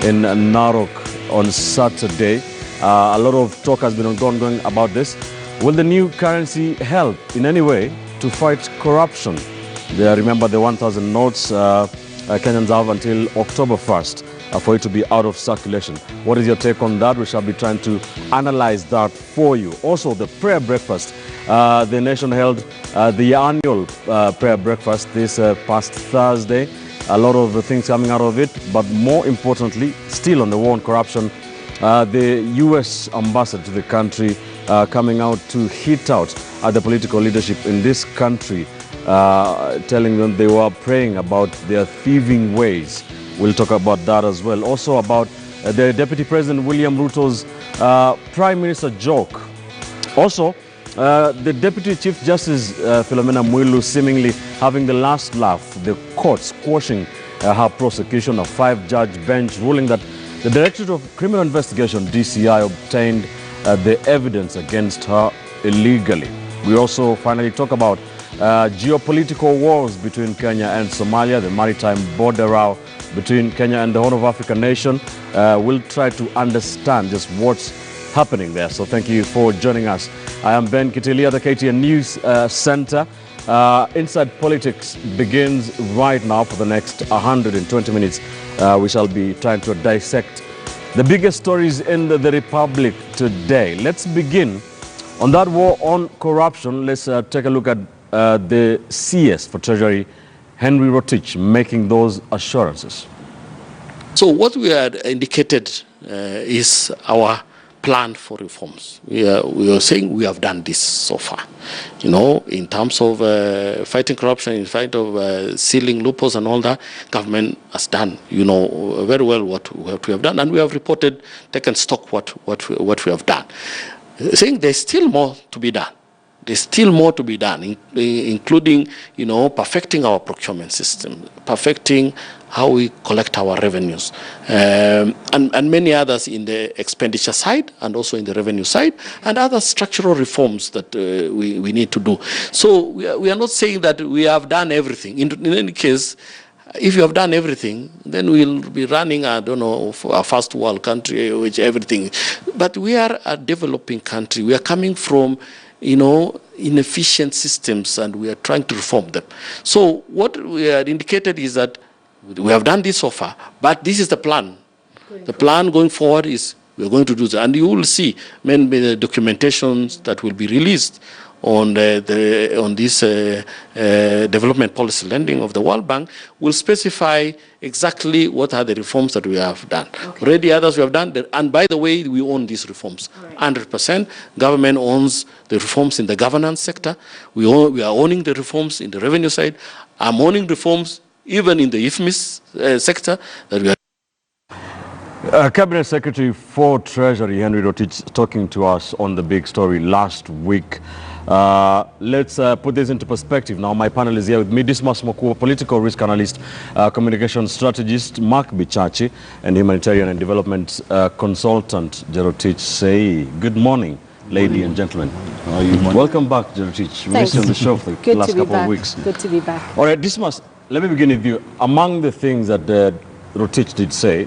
in Narok on Saturday. A lot of talk has been ongoing about this. Will the new currency help in any way to fight corruption? Remember the 1,000 notes Kenyans have until October 1st for it to be out of circulation. What is your take on that? We shall be trying to analyze that for you. Also, the prayer breakfast. The nation held the annual prayer breakfast this past Thursday. A lot of things coming out of it, but more importantly, still on the war on corruption, the U.S. ambassador to the country coming out to hit out at the political leadership in this country, telling them they were praying about their thieving ways. We'll talk about that as well. Also about the Deputy President William Ruto's Prime Minister joke. Also, the Deputy Chief Justice Philomena Mwilu seemingly having the last laugh, the court squashing her prosecution, a 5-judge bench ruling that the Directorate of Criminal Investigation, DCI, obtained the evidence against her illegally. We also finally talk about geopolitical wars between Kenya and Somalia, the maritime border row between Kenya and the Horn of Africa nation. We'll try to understand just what's happening there. So thank you for joining us. I am Ben Kitili at the KTN News Center. Inside Politics begins right now for the next 120 minutes. We shall be trying to dissect the biggest stories in the Republic today. Let's begin on that war on corruption. Let's take a look at the CS for Treasury, Henry Rotich, making those assurances. So what we had indicated is our plan for reforms. We are saying we have done this so far. You know, in terms of fighting corruption, in fight of sealing loopholes and all that, government has done, you know, very well what we have done, and we have reported, taken stock what we have done. Saying there's still more to be done. There's still more to be done, including, you know, perfecting our procurement system, perfecting how we collect our revenues, and many others in the expenditure side and also in the revenue side, and other structural reforms that we need to do. So we are not saying that we have done everything. In any case, if you have done everything, then we'll be running, I don't know, for a first world country, which everything. But we are a developing country. We are coming from, you know, inefficient systems, and we are trying to reform them. So what we had indicated is that we have done this so far, but this is the plan. The plan going forward is we are going to do that, and you will see many documentations that will be released on this development policy lending of the World Bank will specify exactly what are the reforms that we have done. Okay. Already others we have done, and by the way, we own these reforms. Right. 100%. Government owns the reforms in the governance sector. We are owning the reforms in the revenue side. I'm owning reforms even in the IFMIS sector that we are. Cabinet Secretary for Treasury, Henry Rotich, talking to us on the big story last week. Let's put this into perspective now. My panel is here with me, Dismas Mokua, political risk analyst, communication strategist, Mark Bichachi, and humanitarian and development consultant, Jerotich Sei. Good morning, lady and gentlemen. How are you? Welcome back, Jerotich. We missed you on the show for the last couple of weeks. Good to be back. All right, Dismas, let me begin with you. Among the things that Rotich did say,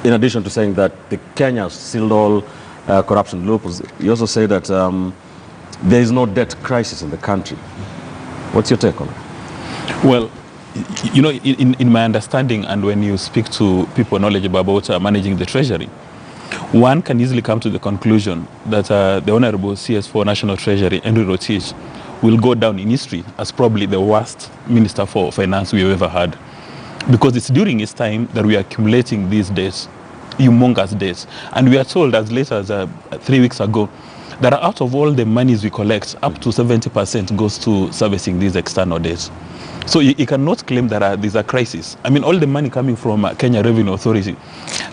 in addition to saying that the Kenya sealed all corruption loopholes, he also said that there is no debt crisis in the country. What's your take on it? Well, you know, in my understanding, and when you speak to people knowledgeable about managing the treasury, one can easily come to the conclusion that the Honorable CS4 National Treasury, Henry Rotich, will go down in history as probably the worst Minister for Finance we've ever had. Because it's during his time that we are accumulating these debts, humongous debts. And we are told as late as 3 weeks ago that out of all the monies we collect, up to 70% goes to servicing these external debts. So you cannot claim that there's a crisis. I mean, all the money coming from Kenya Revenue Authority,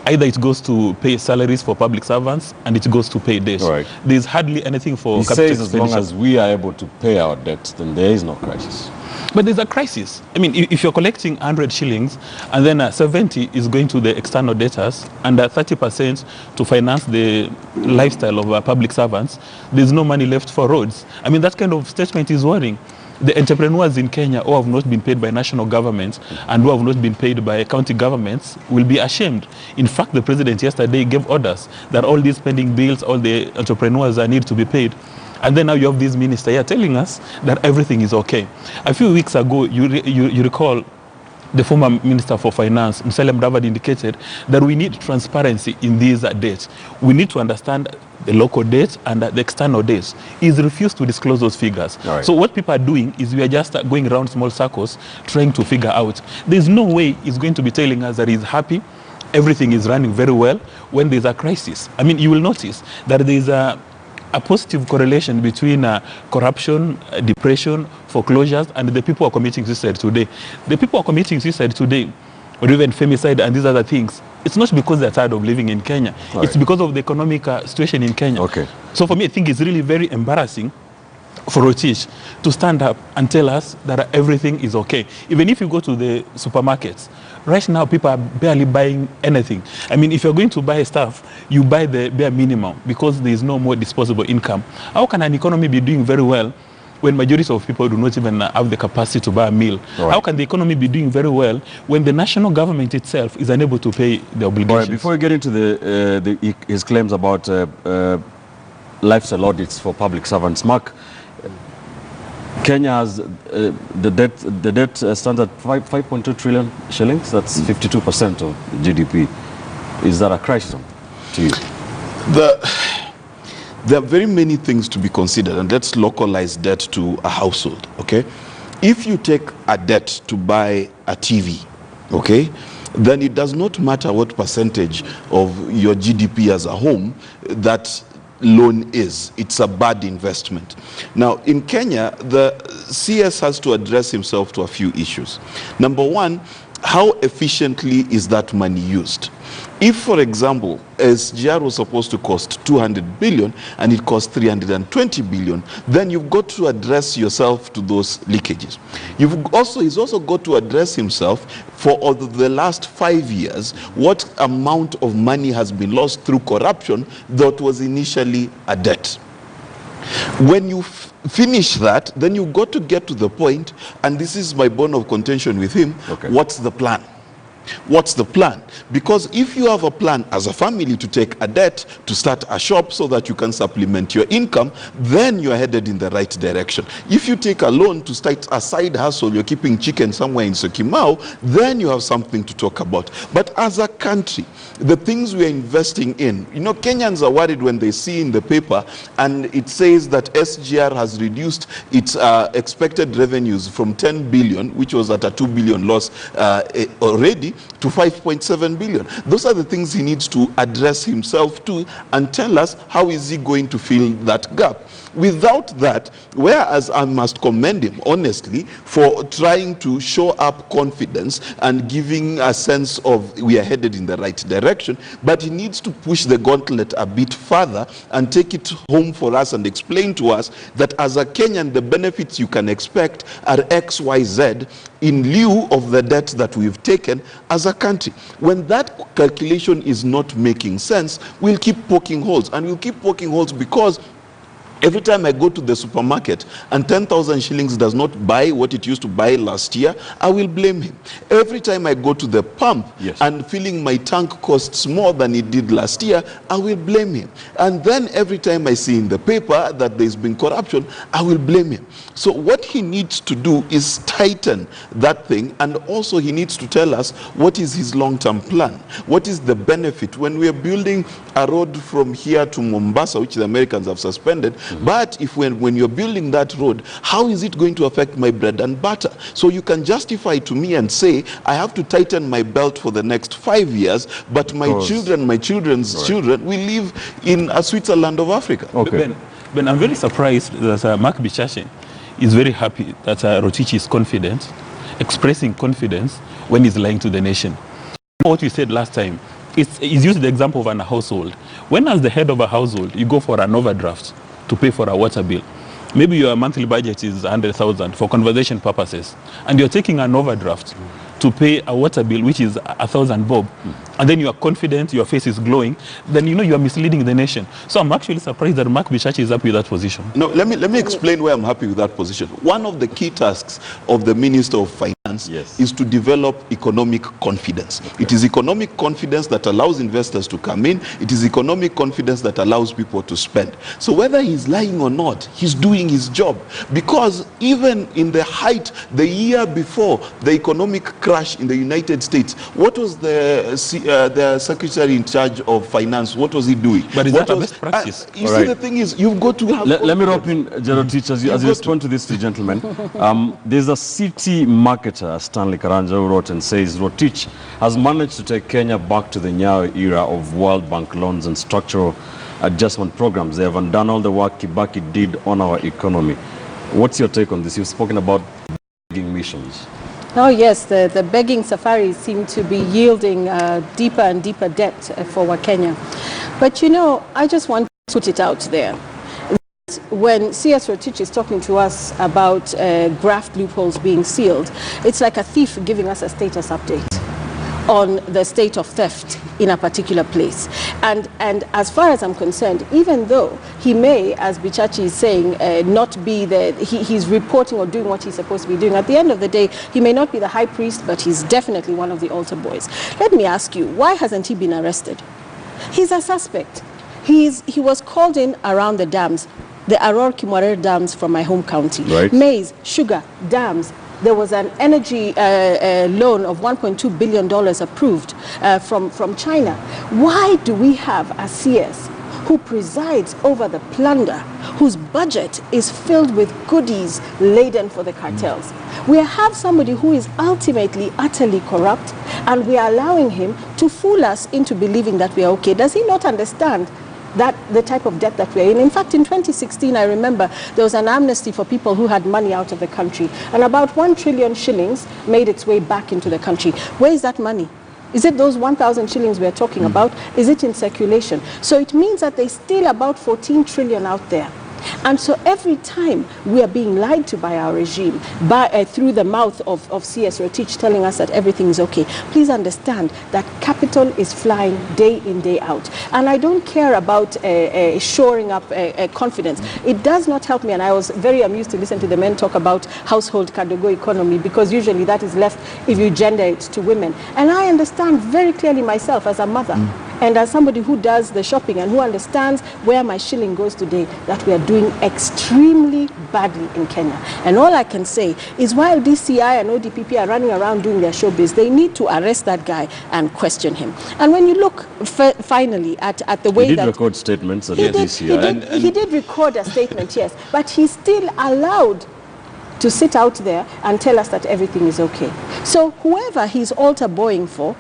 either it goes to pay salaries for public servants and it goes to pay debts. Right. There's hardly anything for capital expenditure. As long as we are able to pay our debts, then there is no crisis. But there's a crisis. I mean, if you're collecting 100 shillings and then 70 is going to the external debtors and 30% to finance the lifestyle of public servants, there's no money left for roads. I mean, that kind of statement is worrying. the entrepreneurs in Kenya who have not been paid by national governments and who have not been paid by county governments will be ashamed. In fact, the president yesterday gave orders that all these pending bills, all the entrepreneurs need to be paid. And then now you have this minister here telling us that everything is okay. A few weeks ago, you recall, the former Minister for Finance, Musalia Mudavadi, indicated that we need transparency in these dates. We need to understand the local dates and the external dates. He's refused to disclose those figures. Right. So what people are doing is we are just going around small circles trying to figure out. There's no way he's going to be telling us that he's happy, everything is running very well, when there's a crisis. I mean, you will notice that there's a positive correlation between corruption, depression, foreclosures, and the people who are committing suicide today. The people who are committing suicide today, or even femicide and these other things, it's not because they're tired of living in Kenya. Right. It's because of the economic situation in Kenya. Okay. So for me, I think it's really very embarrassing for Rotich to stand up and tell us that everything is okay. Even if you go to the supermarkets, right now people are barely buying anything. I mean, if you're going to buy stuff, you buy the bare minimum because there is no more disposable income. How can an economy be doing very well when majority of people do not even have the capacity to buy a meal? Right. How can the economy be doing very well when the national government itself is unable to pay the obligations? All right, before we get into his claims about lifestyle audits for public servants, Mark, Kenya has the debt stands at 5.2 trillion shillings. That's 52% of GDP. Is that a crisis to you? There are very many things to be considered, and let's localize debt to a household, okay? If you take a debt to buy a TV, okay, then it does not matter what percentage of your GDP as a home that loan is. It's a bad investment. Now, in Kenya, the CS has to address himself to a few issues. Number one, how efficiently is that money used? If, for example, SGR was supposed to cost 200 billion and it cost 320 billion, then you've got to address yourself to those leakages. He's also got to address himself for the last 5 years, what amount of money has been lost through corruption that was initially a debt. When you finish that, then you've got to get to the point, and this is my bone of contention with him, okay. What's the plan? What's the plan? Because if you have a plan as a family to take a debt to start a shop so that you can supplement your income, then you are headed in the right direction. If you take a loan to start a side hustle, you're keeping chicken somewhere in Syokimau, then you have something to talk about. But as a country, the things we are investing in, Kenyans are worried when they see in the paper and it says that SGR has reduced its expected revenues from 10 billion, which was at a 2 billion loss already, to 5.7 billion. Those are the things he needs to address himself to and tell us how is he going to fill that gap. Without that, whereas I must commend him honestly for trying to show up confidence and giving a sense of we are headed in the right direction, but he needs to push the gauntlet a bit further and take it home for us and explain to us that as a Kenyan, the benefits you can expect are X, Y, Z in lieu of the debt that we've taken as a country. When that calculation is not making sense, we'll keep poking holes, and we'll keep poking holes because every time I go to the supermarket and 10,000 shillings does not buy what it used to buy last year, I will blame him. Every time I go to the pump and filling my tank costs more than it did last year, I will blame him. And then every time I see in the paper that there's been corruption, I will blame him. So what he needs to do is tighten that thing, and also he needs to tell us what is his long-term plan. What is the benefit when we are building a road from here to Mombasa, which the Americans have suspended? But if when you're building that road, how is it going to affect my bread and butter? So you can justify to me and say, I have to tighten my belt for the next 5 years, but my children, my children's children will live in a Switzerland of Africa. Okay. Ben, I'm very surprised that Mark Bichache is very happy that Rotich is confident, expressing confidence when he's lying to the nation. What we said last time, he's used the example of a household. When as the head of a household, you go for an overdraft to pay for a water bill. Maybe your monthly budget is 100,000 for conversation purposes, and you're taking an overdraft to pay a water bill which is 1,000 bob, and then you are confident, your face is glowing, then you know you are misleading the nation. So I'm actually surprised that Mark Bichachi is happy with that position. No, let me explain why I'm happy with that position. One of the key tasks of the Minister of Finance is to develop economic confidence. It is economic confidence that allows investors to come in. It is economic confidence that allows people to spend. So whether he's lying or not, he's doing his job. Because even in the height, the year before the economic crash in the United States, what was the secretary in charge of finance, what was he doing? But is that a best practice? You see, the thing is, you've got to have... Let me rope in, Jerotich, as you respond to these two gentlemen. There's a city marketer, Stanley Karanja, who wrote and says, Rotich has managed to take Kenya back to the Nyayo era of World Bank loans and structural adjustment programs. They have undone all the work Kibaki did on our economy. What's your take on this? You've spoken about begging missions. Oh yes, the begging safaris seem to be yielding deeper and deeper debt for Kenya. But you know, I just want to put it out there. When CS Rotich is talking to us about graft loopholes being sealed, it's like a thief giving us a status update on the state of theft in a particular place. And as far as I'm concerned, even though he may, as Bichachi is saying, not be he's reporting or doing what he's supposed to be doing, at the end of the day, he may not be the high priest, but he's definitely one of the altar boys. Let me ask you, why hasn't he been arrested? He's a suspect. He was called in around the dams, the Aror Kimwarer dams from my home county. Right. Maize, sugar, dams. There was an energy loan of $1.2 billion approved from China. Why do we have a CS who presides over the plunder, whose budget is filled with goodies laden for the cartels? We have somebody who is ultimately utterly corrupt, and we are allowing him to fool us into believing that we are okay. Does he not understand that the type of debt that we're in? In fact, in 2016, I remember there was an amnesty for people who had money out of the country, and about 1 trillion shillings made its way back into the country. Where is that money? Is it those 1,000 shillings we're talking about? Is it in circulation? So it means that there's still about 14 trillion out there. And so every time we are being lied to by our regime, through the mouth of CS Rotich telling us that everything is okay, please understand that capital is flying day in, day out. And I don't care about shoring up confidence. It does not help me, and I was very amused to listen to the men talk about household Kadogo economy, because usually that is left if you gender it to women. And I understand very clearly myself as a mother, and as somebody who does the shopping and who understands where my shilling goes today, that we are doing extremely badly in Kenya. And all I can say is, while DCI and ODPP are running around doing their showbiz, they need to arrest that guy and question him. And when you look finally at the way he did that... record statements at the DCI. He did record a statement, yes, but he's still allowed to sit out there and tell us that everything is okay. So whoever he's altar boying for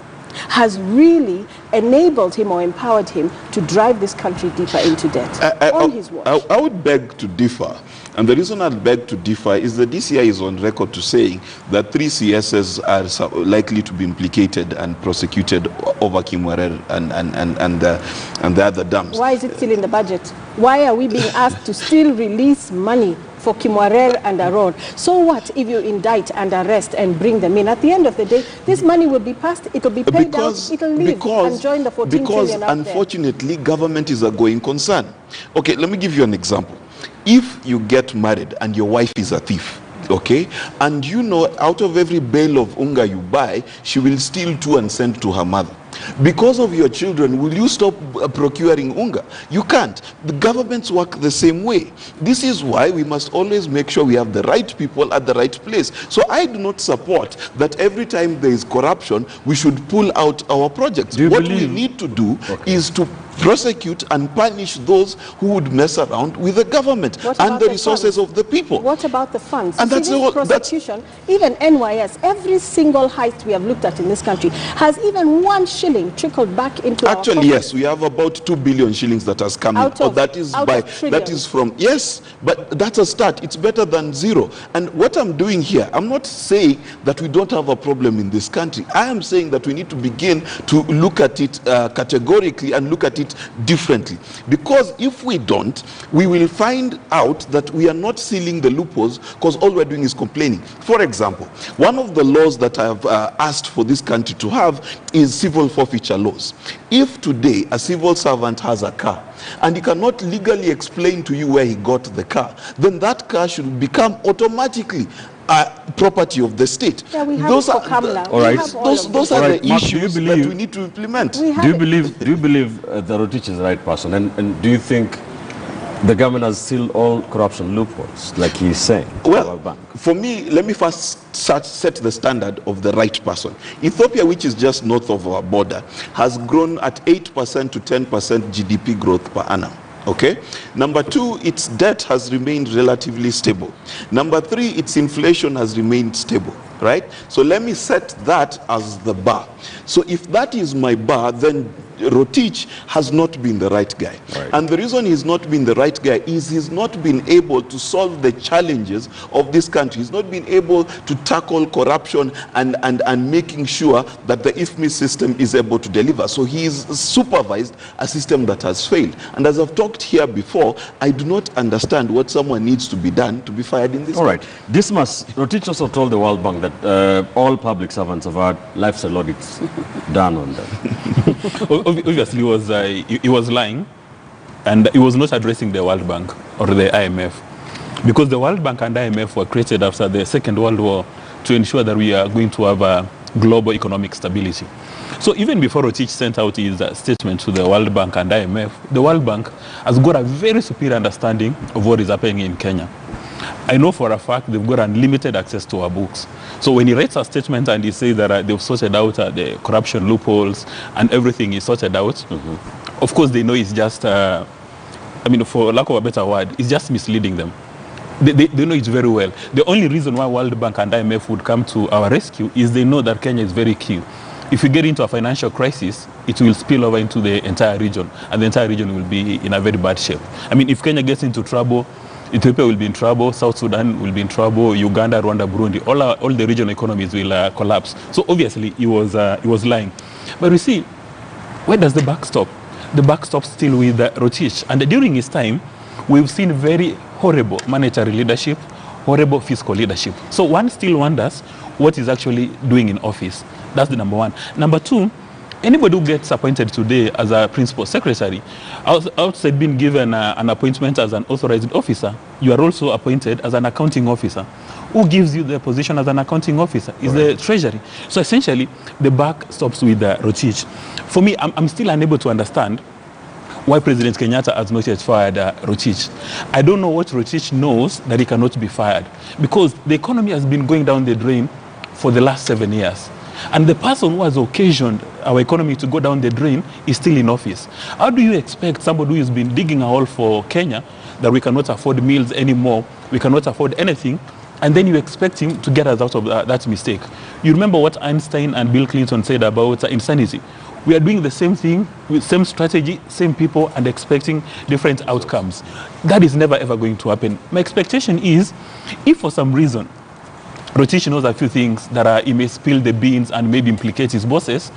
has really enabled him or empowered him to drive this country deeper into debt on his watch. I would beg to differ. And the reason I'd beg to differ is the DCI is on record to saying that 3 CSs are likely to be implicated and prosecuted over Kimwarer and the other dams. Why is it still in the budget? Why are we being asked to still release money for Kimwarer and Aror? So what if you indict and arrest and bring them in? At the end of the day, this money will be passed, it will be paid out, it will leave and join the 14 trillion out unfortunately, government is a going concern. Okay, let me give you an example. If you get married and your wife is a thief, okay, and you know out of every bale of unga you buy, she will steal 2 and send to her mother. Because of your children, will you stop procuring unga? You can't. The governments work the same way. This is why we must always make sure we have the right people at the right place. So I do not support that every time there is corruption, we should pull out our projects. What we need to do is to prosecute and punish those who would mess around with the government and the resources of the people. What about the funds? And that's the prosecution. Even NYS, every single heist we have looked at in this country has even one shilling trickled back into our Actually, coffers? yes, we have about 2 billion shillings that has come in. Out of- that is out by of trillions. that is from, yes, but that's a start. It's better than zero. And what I'm doing here, I'm not saying that we don't have a problem in this country. I am saying that we need to begin to look at it categorically and look at it differently. Because if we don't, we will find out that we are not sealing the loopholes because all we're doing is complaining. For example, one of the laws that I have asked for this country to have is civil forfeiture laws. If today a civil servant has a car and he cannot legally explain to you where he got the car, then that car should become automatically property of the state. Yeah, we have Those it are for Kamla. All We right. have all those of those them. are All right, the Mark, do you issues that believe- we need to implement. We have Do you it. believe the Rotich is the right person? And do you think the government has sealed all corruption loopholes, like he's saying? Well, World Bank? for me, let me first set the standard of the right person. Ethiopia, which is just north of our border, has grown at 8% to 10% GDP growth per annum. Okay. Number two, its debt has remained relatively stable. Number three, its inflation has remained stable. Right? So let me set that as the bar. So if that is my bar, then Rotich has not been the right guy. Right. And the reason he's not been the right guy is he's not been able to solve the challenges of this country. He's not been able to tackle corruption and making sure that the IFMI system is able to deliver. So he's supervised a system that has failed. And as I've talked here before, I do not understand what someone needs to be done to be fired in this All right. country. Rotich also told the World Bank that all public servants have had lifestyle audits done on them. Obviously, he was lying, and he was not addressing the World Bank or the IMF, because the World Bank and IMF were created after the Second World War to ensure that we are going to have a global economic stability. So even before Rotich sent out his statement to the World Bank and IMF, the World Bank has got a very superior understanding of what is happening in Kenya. I know for a fact they've got unlimited access to our books. So when he writes a statement and he says that they've sorted out the corruption loopholes and everything is sorted out, of course they know it's just, for lack of a better word, it's just misleading them. They know it very well. The only reason why World Bank and IMF would come to our rescue is they know that Kenya is very key. If we get into a financial crisis, it will spill over into the entire region, and the entire region will be in a very bad shape. If Kenya gets into trouble, Ethiopia will be in trouble, South Sudan will be in trouble, Uganda, Rwanda, Burundi, all the regional economies will collapse. So obviously he was lying. But we see, where does the buck stop? The buck stops still with Rotich. And during his time, we've seen very horrible monetary leadership, horrible fiscal leadership. So one still wonders what he's actually doing in office. That's the number one. Number two, anybody who gets appointed today as a principal secretary, outside being given an appointment as an authorized officer, you are also appointed as an accounting officer. Who gives you the position as an accounting officer? Is the Treasury. So essentially, the buck stops with Rotich. For me, I'm still unable to understand why President Kenyatta has not yet fired Rotich. I don't know what Rotich knows that he cannot be fired, because the economy has been going down the drain for the last 7 years. And the person who has occasioned our economy to go down the drain is still in office. How do you expect somebody who has been digging a hole for Kenya, that we cannot afford meals anymore, we cannot afford anything, and then you expect him to get us out of that mistake? You remember what Einstein and Bill Clinton said about insanity. We are doing the same thing, with same strategy, same people, and expecting different outcomes. That is never ever going to happen. My expectation is, if for some reason Rotich knows a few things that he may spill the beans and maybe implicate his bosses,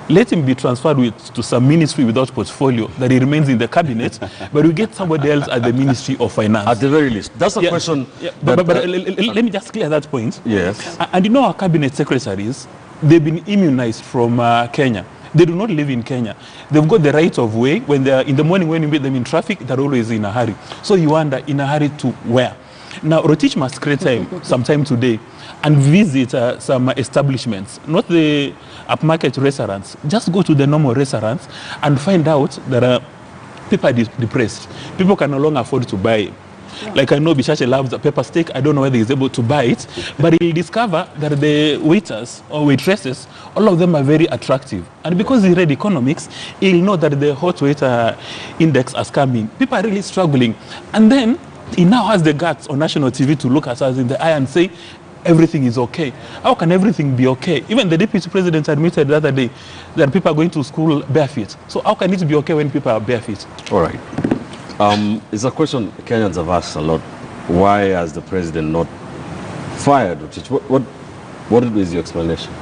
let him be transferred to some ministry without portfolio, that he remains in the cabinet, but we get somebody else at the Ministry of Finance. At the very least. That's a question. Yeah, that, but let me just clear that point. Yes. And our cabinet secretaries, they've been immunized from Kenya. They do not live in Kenya. They've got the right of way. When they're in the morning, when you meet them in traffic, they're always in a hurry. So you wonder, in a hurry to where? Now, Rotich must create time sometime today and visit some establishments, not the upmarket restaurants. Just go to the normal restaurants and find out that people are depressed. People can no longer afford to buy. Like I know Bishache loves a pepper steak. I don't know whether he's able to buy it, but he'll discover that the waiters or waitresses, all of them are very attractive. And because he read economics, he'll know that the hot waiter index has come in. People are really struggling. And then he now has the guts on national TV to look at us in the eye and say, everything is okay. How can everything be okay? Even the deputy president admitted the other day that people are going to school barefoot. So how can it be okay when people are barefoot? All right. It's a question Kenyans have asked a lot. Why has the president not fired Rotich? What is your explanation?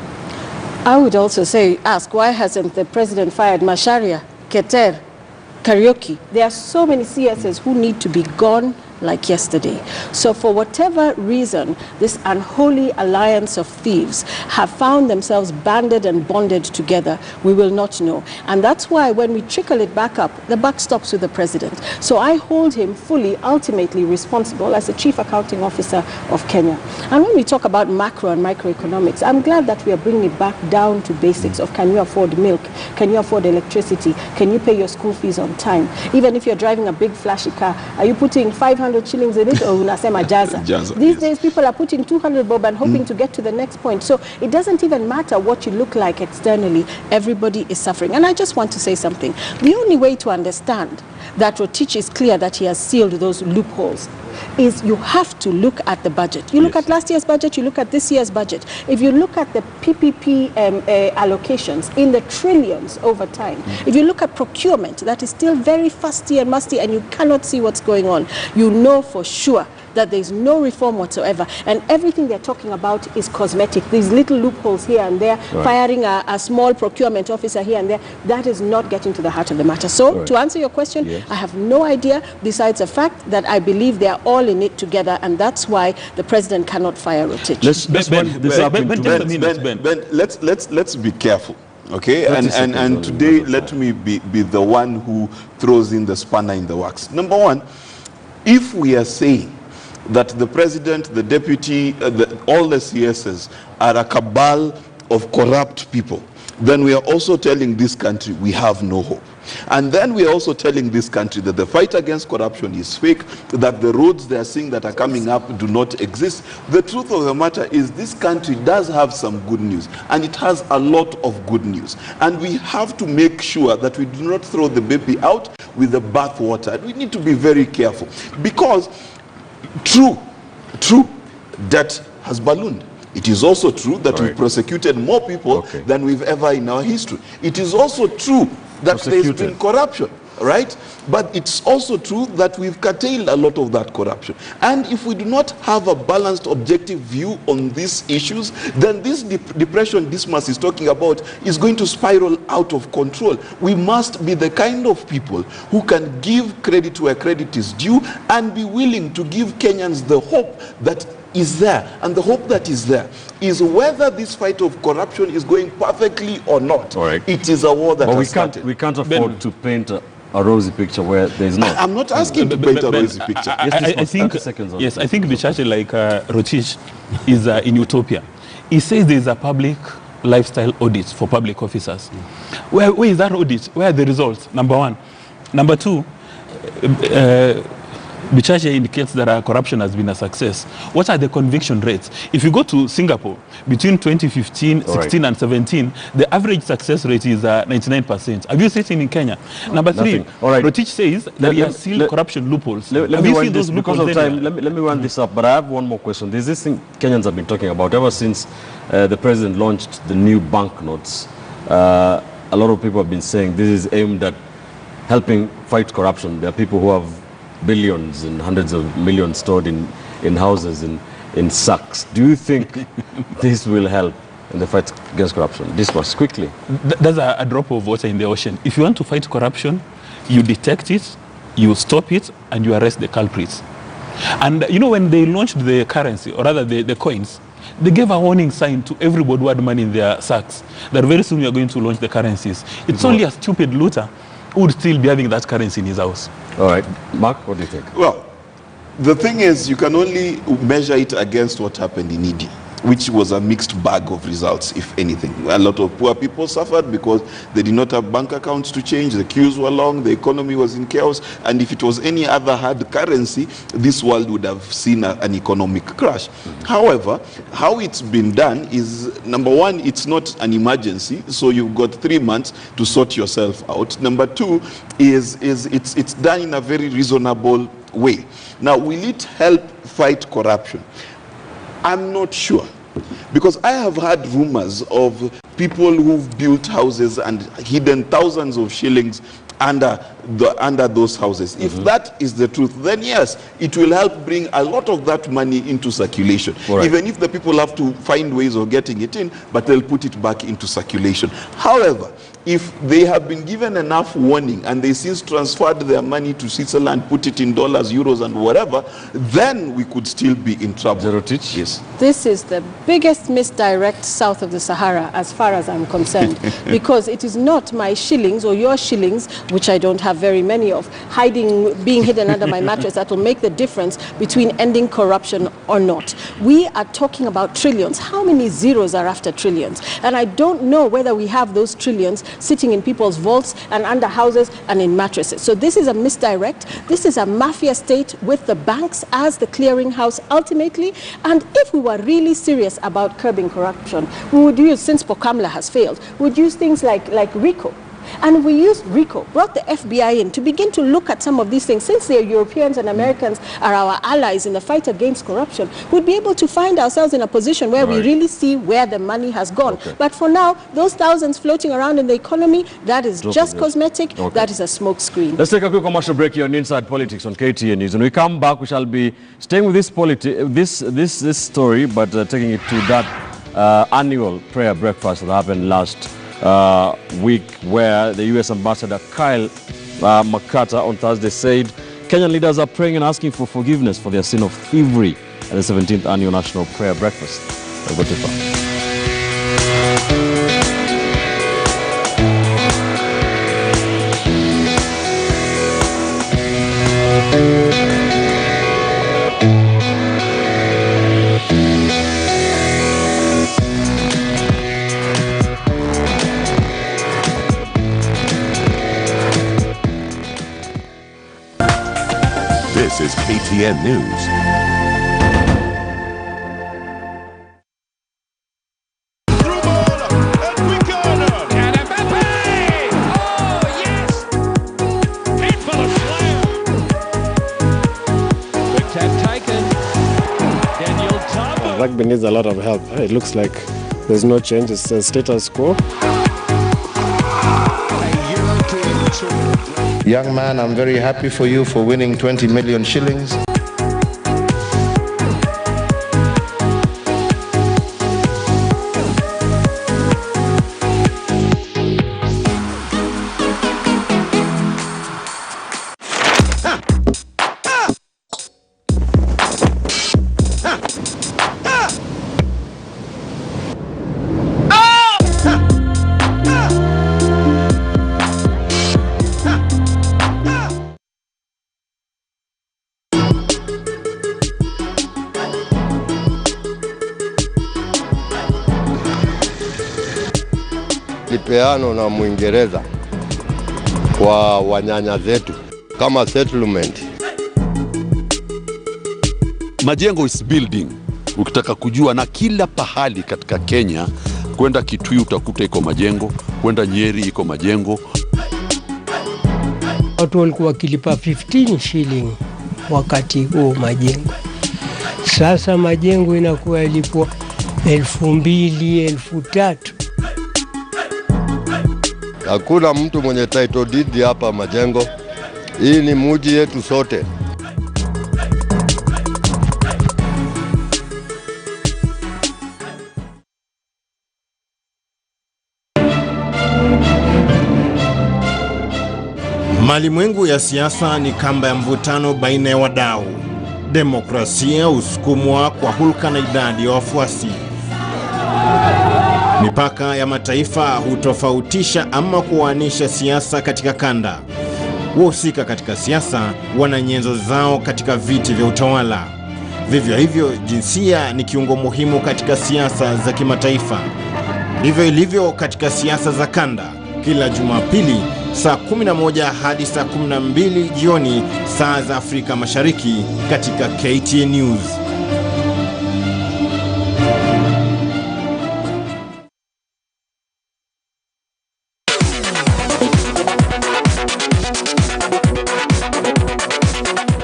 I would also ask, why hasn't the president fired Macharia, Keter, Karaoke? There are so many CSs who need to be gone like yesterday. So for whatever reason, this unholy alliance of thieves have found themselves banded and bonded together, we will not know. And that's why when we trickle it back up, the buck stops with the president. So I hold him fully, ultimately responsible as the chief accounting officer of Kenya. And when we talk about macro and microeconomics, I'm glad that we are bringing it back down to basics of, can you afford milk? Can you afford electricity? Can you pay your school fees on time? Even if you're driving a big flashy car, are you putting 500 shillings in it, or unasema jaza? These days people are putting 200 bob and hoping to get to the next point. So it doesn't even matter what you look like externally, everybody is suffering. And I just want to say something. The only way to understand that Rotich is clear that he has sealed those loopholes is you have to look at the budget. You look at last year's budget, you look at this year's budget. If you look at the PPP allocations in the trillions over time, if you look at procurement, that is still very fusty and musty and you cannot see what's going on, you know for sure that there's no reform whatsoever, and everything they're talking about is cosmetic. These little loopholes here and there, firing a small procurement officer here and there, that is not getting to the heart of the matter. So to answer your question, I have no idea, besides the fact that I believe they are all in it together, and that's why the president cannot fire Rotich. Let's be careful. Okay, and today let me be the one who throws in the spanner in the works. Number one, if we are saying that the president, the deputy, all the CSs are a cabal of corrupt people, then we are also telling this country we have no hope. And then we are also telling this country that the fight against corruption is fake, that the roads they are seeing that are coming up do not exist. The truth of the matter is this country does have some good news, and it has a lot of good news. And we have to make sure that we do not throw the baby out with the bathwater. We need to be very careful, because true, debt has ballooned. It is also true that we've prosecuted more people than we've ever in our history. It is also true that there's been corruption, right? But it's also true that we've curtailed a lot of that corruption. And if we do not have a balanced, objective view on these issues, then this depression Dismas is talking about is going to spiral out of control. We must be the kind of people who can give credit where credit is due and be willing to give Kenyans the hope that is there. And the hope that is there is whether this fight of corruption is going perfectly or not. It is a war that has started. We can't afford to paint a rosy picture where there is no. I'm not asking to paint a rosy picture. I think Bichache, like Rotich, is in utopia. He says there is a public lifestyle audit for public officers. Where is that audit? Where are the results? Number one. Number two, Bichache indicates that corruption has been a success. What are the conviction rates? If you go to Singapore, between 2015, 16 and 17, the average success rate is 99%. Have you seen it in Kenya? Number three, Rotich says that he has sealed corruption loopholes. Have you seen those loopholes? Because of time, let me run this up, but I have one more question. There's this thing Kenyans have been talking about ever since the president launched the new banknotes. A lot of people have been saying this is aimed at helping fight corruption. There are people who have billions and hundreds of millions stored in houses in sacks. Do you think this will help in the fight against corruption? This was quickly. There's a drop of water in the ocean. If you want to fight corruption, you detect it, you stop it, and you arrest the culprits. And you know, when they launched the currency, or rather the coins, they gave a warning sign to everybody who had money in their sacks that very soon we are going to launch the currencies. It's only a stupid looter who would still be having that currency in his house. All right. Mark, what do you think? Well, the thing is, you can only measure it against what happened in Idi, which was a mixed bag of results, if anything. A lot of poor people suffered because they did not have bank accounts to change, the queues were long, the economy was in chaos, and if it was any other hard currency, this world would have seen an economic crash. However, how it's been done is, number one, it's not an emergency, so you've got 3 months to sort yourself out. Number two is it's done in a very reasonable way. Now, will it help fight corruption? I'm not sure. Because I have heard rumors of people who've built houses and hidden thousands of shillings under those houses. If that is the truth, then yes, it will help bring a lot of that money into circulation. Right. Even if the people have to find ways of getting it in, but they'll put it back into circulation. However, if they have been given enough warning and they since transferred their money to Switzerland, put it in dollars, euros, and whatever, then we could still be in trouble. Zerotich? Yes. This is the biggest misdirect south of the Sahara, as far as I'm concerned, because it is not my shillings or your shillings, which I don't have very many of, being hidden under my mattress that will make the difference between ending corruption or not. We are talking about trillions. How many zeros are after trillions? And I don't know whether we have those trillions sitting in people's vaults and under houses and in mattresses. So this is a misdirect. This is a mafia state with the banks as the clearinghouse ultimately. And if we were really serious about curbing corruption, we would use, since Pokamla has failed, we would use things like RICO. And we used RICO, brought the FBI in to begin to look at some of these things. Since the Europeans and Americans are our allies in the fight against corruption, we'd be able to find ourselves in a position where we really see where the money has gone. Okay. But for now, those thousands floating around in the economy, that is just cosmetic. Okay. That is a smoke screen. Let's take a quick commercial break here on Inside Politics on KTN News. When we come back, we shall be staying with this story, but taking it to that annual prayer breakfast that happened last week, where the U.S. Ambassador Kyle McCarter on Thursday said Kenyan leaders are praying and asking for forgiveness for their sin of thievery at the 17th Annual National Prayer Breakfast. This is KTN News. Rugby needs a lot of help. It looks like there's no change. It's a status quo. Young man, I'm very happy for you for winning 20 million shillings. Lipeano na Mwingereza kwa wanyanya zetu kama settlement. Majengo is building. Ukitaka kujua, na kila pahali katika Kenya, kwenda Kitui utakuta iko majengo, kwenda Nyeri iko majengo. Watu walikuwa wakilipa 15 shilling wakati huo majengo. Sasa majengo inakuwa yalipwa 2,000, 3,000. Hakuna mtu mwenye title deed hapa majengo. Hii ni muji yetu sote. Malimwengu ya siasa ni kamba ya mvutano baina ya wadau. Demokrasia husukumwa kwa hulka na idadi ya wafuasi. Mipaka ya mataifa hutofautisha ama kuanisha siasa katika kanda. Wahusika katika siasa wana nyenzo zao katika viti vya utawala. Vivyo hivyo, jinsia ni kiungo muhimu katika siasa za kimataifa. Ndivyo ilivyo katika siasa za kanda. Kila Jumapili saa 11 hadi saa 12 jioni saa za Afrika Mashariki katika KTN News.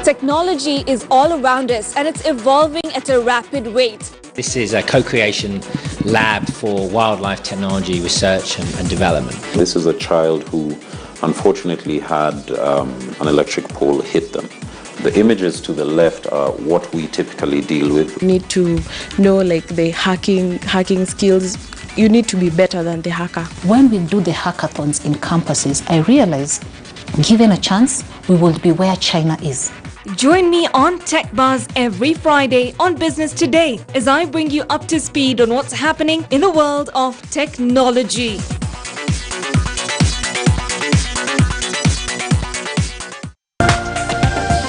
Technology is all around us and it's evolving at a rapid rate. This is a co-creation lab for wildlife technology research and development. This is a child who unfortunately had an electric pole hit them. The images to the left are what we typically deal with. You need to know like the hacking skills. You need to be better than the hacker. When we do the hackathons in campuses, I realize, given a chance, we will be where China is. Join me on Tech Buzz every Friday on Business Today as I bring you up to speed on what's happening in the world of technology.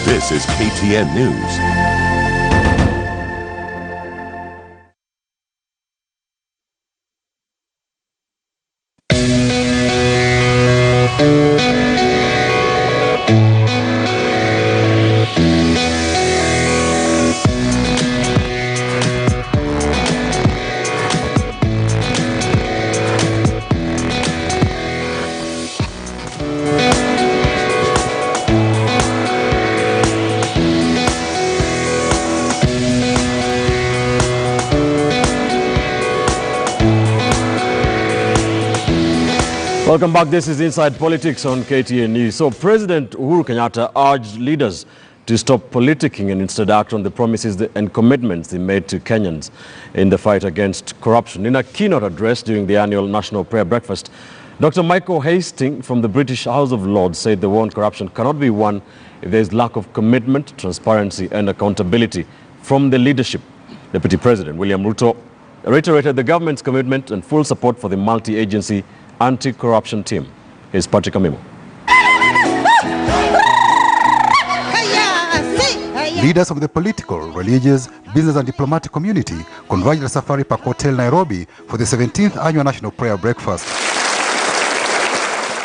This is KTN News. Welcome back. This is Inside Politics on KTN News. So President Uhuru Kenyatta urged leaders to stop politicking and instead act on the promises and commitments they made to Kenyans in the fight against corruption. In a keynote address during the annual National Prayer Breakfast, Dr. Michael Hastings from the British House of Lords said the war on corruption cannot be won if there is lack of commitment, transparency and accountability from the leadership. Deputy President William Ruto reiterated the government's commitment and full support for the multi-agency anti-corruption team. Here's Patrick Amimo. Leaders of the political, religious, business and diplomatic community converged at Safari Park Hotel, Nairobi for the 17th annual National Prayer Breakfast.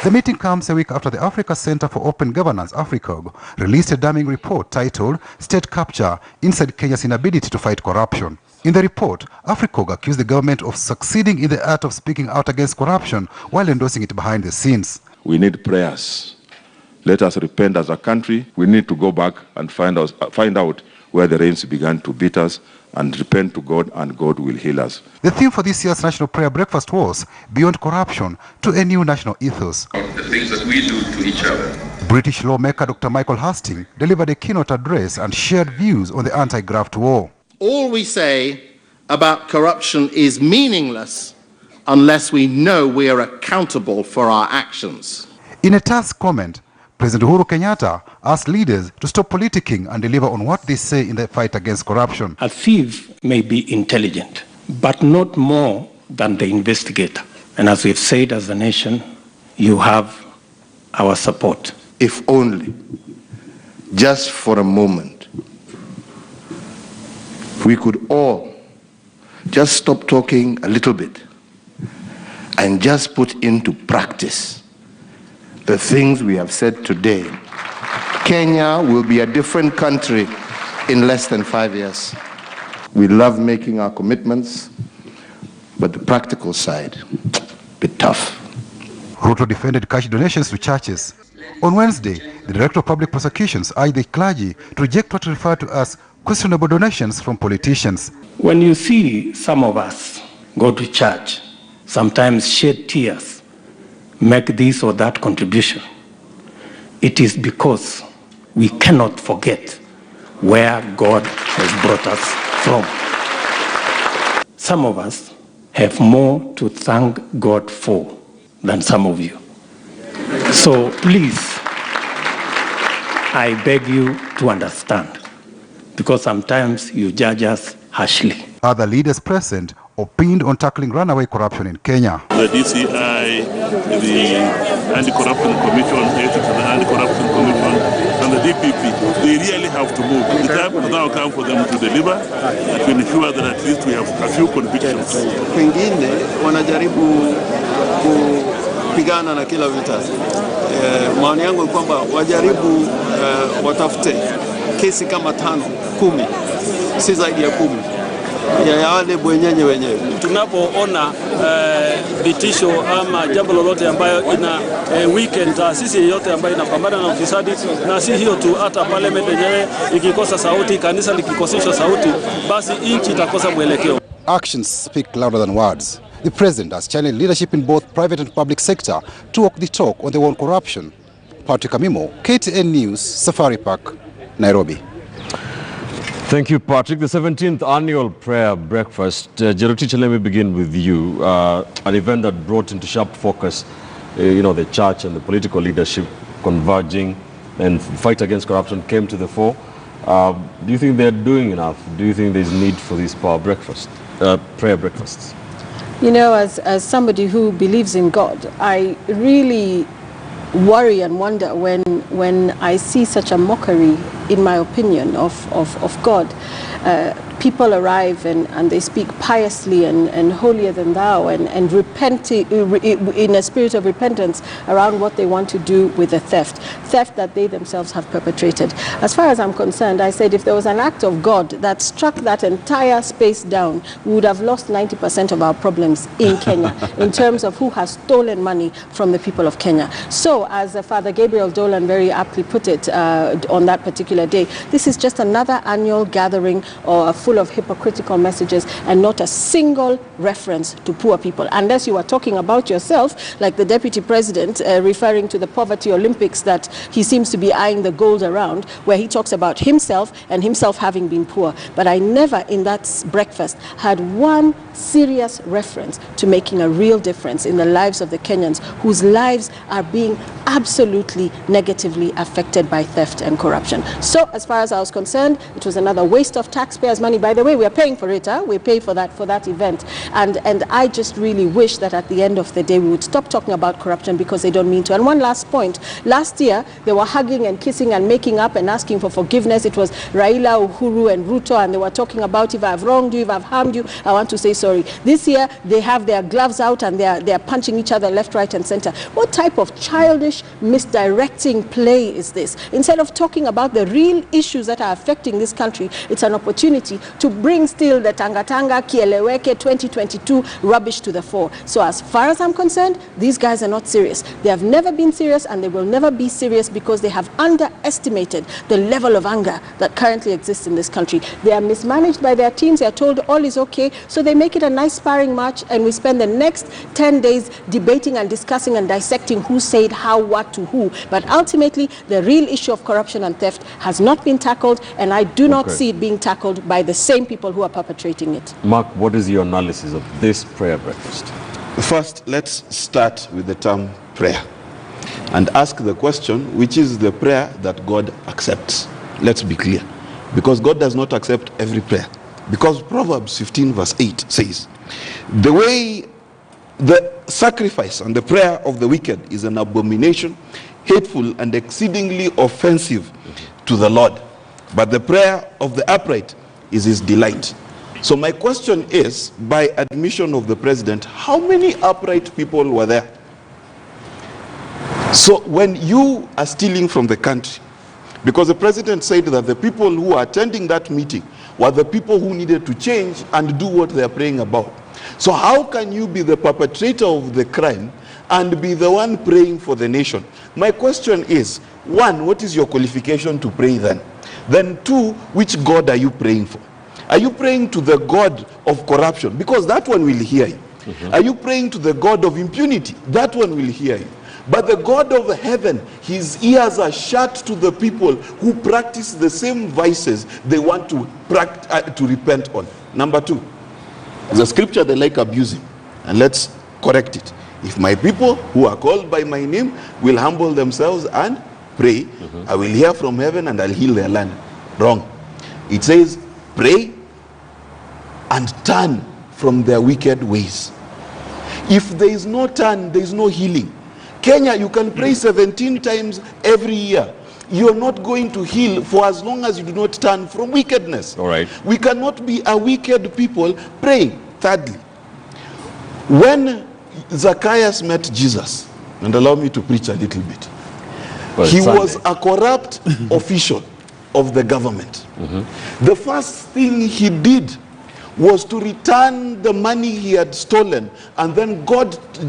The meeting comes a week after the Africa Center for Open Governance, AFRICOG, released a damning report titled State Capture Inside Kenya's Inability to Fight Corruption. In the report, AFRICOG accused the government of succeeding in the art of speaking out against corruption while endorsing it behind the scenes. We need prayers. Let us repent as a country. We need to go back and find out where the rains began to beat us and repent to God, and God will heal us. The theme for this year's National Prayer Breakfast was Beyond Corruption to a New National Ethos. The things that we do to each other. British lawmaker Dr. Michael Hastings delivered a keynote address and shared views on the anti-graft war. All we say about corruption is meaningless unless we know we are accountable for our actions. In a terse comment, President Uhuru Kenyatta asked leaders to stop politicking and deliver on what they say in the fight against corruption. A thief may be intelligent, but not more than the investigator. And as we've said as a nation, you have our support. If only, just for a moment, we could all just stop talking a little bit and just put into practice the things we have said today. Kenya will be a different country in less than 5 years. We love making our commitments, but the practical side, a bit tough. Ruto defended cash donations to churches. On Wednesday, the Director of Public Prosecutions urged the clergy to reject what referred to as questionable donations from politicians. When you see some of us go to church, sometimes shed tears, make this or that contribution, it is because we cannot forget where God has brought us from. Some of us have more to thank God for than some of you. So please, I beg you to understand, because sometimes you judge us harshly. Other leaders present opined on tackling runaway corruption in Kenya. The DCI, the Anti-Corruption Commission, Ethics and the Anti-Corruption Commission, and the DPP, they really have to move. The time has now come for them to deliver and to ensure that at least we have a few convictions. Wengine wanajaribu kupigana na kila vita. Maoni yangu ni kwamba wajaribu watafute kesi kama 5, 10, si zaidi ya 10. ya wale bwenyenye wenyewe. Tunapoona vitisho ama jambo lolote ambayo ina weekend taasisi yoyote ambayo inapambana na ufisadi, na si hiyo tu, hata parliament yenyewe ikikosa sauti, kanisa likikoseshwa sauti, basi nchi itakosa mwelekeo. Actions speak louder than words. The president has challenged leadership in both private and public sector to walk the talk on the war on corruption. Patrick Amimo, KTN News, Safari Park, Nairobi. Thank you, Patrick. The 17th annual prayer breakfast. Jerotich, let me begin with you. An event that brought into sharp focus, the church and the political leadership converging, and fight against corruption came to the fore. Do you think they're doing enough? Do you think there's need for these prayer breakfasts? You know, as somebody who believes in God, I really worry and wonder when I see such a mockery, in my opinion, of God. People arrive and they speak piously and holier than thou and repenting in a spirit of repentance around what they want to do with the theft that they themselves have perpetrated. As far as I'm concerned, I said if there was an act of God that struck that entire space down, we would have lost 90% of our problems in Kenya in terms of who has stolen money from the people of Kenya. So, as Father Gabriel Dolan very aptly put it on that particular day, this is just another annual gathering full of hypocritical messages and not a single reference to poor people. Unless you are talking about yourself, like the Deputy President referring to the Poverty Olympics that he seems to be eyeing the gold around, where he talks about himself and himself having been poor. But I never in that breakfast had one serious reference to making a real difference in the lives of the Kenyans whose lives are being absolutely negatively affected by theft and corruption. So as far as I was concerned, it was another waste of taxpayers' money. By the way, we are paying for it. We pay for that event. And I just really wish that at the end of the day we would stop talking about corruption because they don't mean to. And one last point. Last year, they were hugging and kissing and making up and asking for forgiveness. It was Raila, Uhuru and Ruto, and they were talking about if I've wronged you, if I've harmed you, I want to say sorry. This year, they have their gloves out and they're punching each other left, right and center. What type of childish, misdirecting play is this? Instead of talking about the real issues that are affecting this country, it's an opportunity to bring still the Tangatanga, Kieleweke 2022 rubbish to the fore. So as far as I'm concerned, these guys are not serious. They have never been serious and they will never be serious because they have underestimated the level of anger that currently exists in this country. They are mismanaged by their teams. They are told all is okay. So they make it a nice sparring match and we spend the next 10 days debating and discussing and dissecting who said how, what to who. But ultimately, the real issue of corruption and theft has not been tackled, and I do not see it being tackled by the same people who are perpetrating it. Mark, what is your analysis of this prayer breakfast? First, let's start with the term prayer and ask the question, which is the prayer that God accepts? Let's be clear. Because God does not accept every prayer. Because Proverbs 15 verse 8 says, the way the sacrifice and the prayer of the wicked is an abomination, hateful and exceedingly offensive to the Lord. But the prayer of the upright is his delight. So my question is, by admission of the president, how many upright people were there? So when you are stealing from the country, because the president said that the people who are attending that meeting were the people who needed to change and do what they are praying about. So how can you be the perpetrator of the crime and be the one praying for the nation? My question is, one, what is your qualification to pray then? Then two, which God are you praying for? Are you praying to the God of corruption? Because that one will hear you. Are you praying to the God of impunity? That one will hear you. But the God of heaven, his ears are shut to the people who practice the same vices they want to repent on. Number two, the scripture they like abusing, and let's correct it. If my people who are called by my name will humble themselves and pray, I will hear from heaven and I'll heal their land. Wrong. It says, pray and turn from their wicked ways. If there is no turn, there is no healing. Kenya, you can pray 17 times every year. You're not going to heal for as long as you do not turn from wickedness. All right. We cannot be a wicked people praying. Thirdly, when Zacchaeus met Jesus, and allow me to preach a little bit, he was a corrupt official of the government. The first thing he did was to return the money he had stolen. And then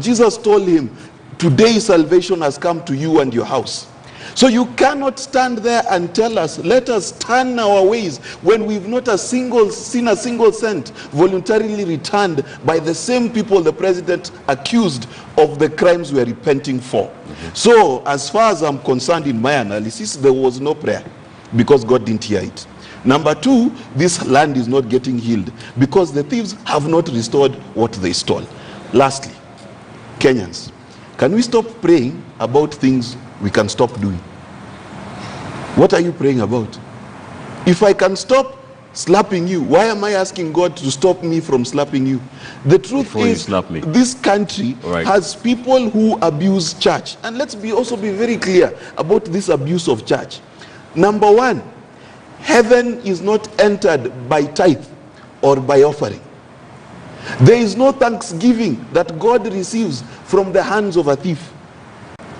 Jesus told him, today salvation has come to you and your house. So you cannot stand there and tell us, let us turn our ways, when we've not seen a single cent voluntarily returned by the same people the president accused of the crimes we are repenting for. So as far as I'm concerned, in my analysis, there was no prayer because God didn't hear it. Number two, this land is not getting healed because the thieves have not restored what they stole. Lastly, Kenyans, can we stop praying about things we can stop doing? What are you praying about? If I can stop slapping you, why am I asking God to stop me from slapping you? The truth is, this country has people who abuse church. And let's also be very clear about this abuse of church. Number one, heaven is not entered by tithe or by offering. There is no thanksgiving that God receives from the hands of a thief.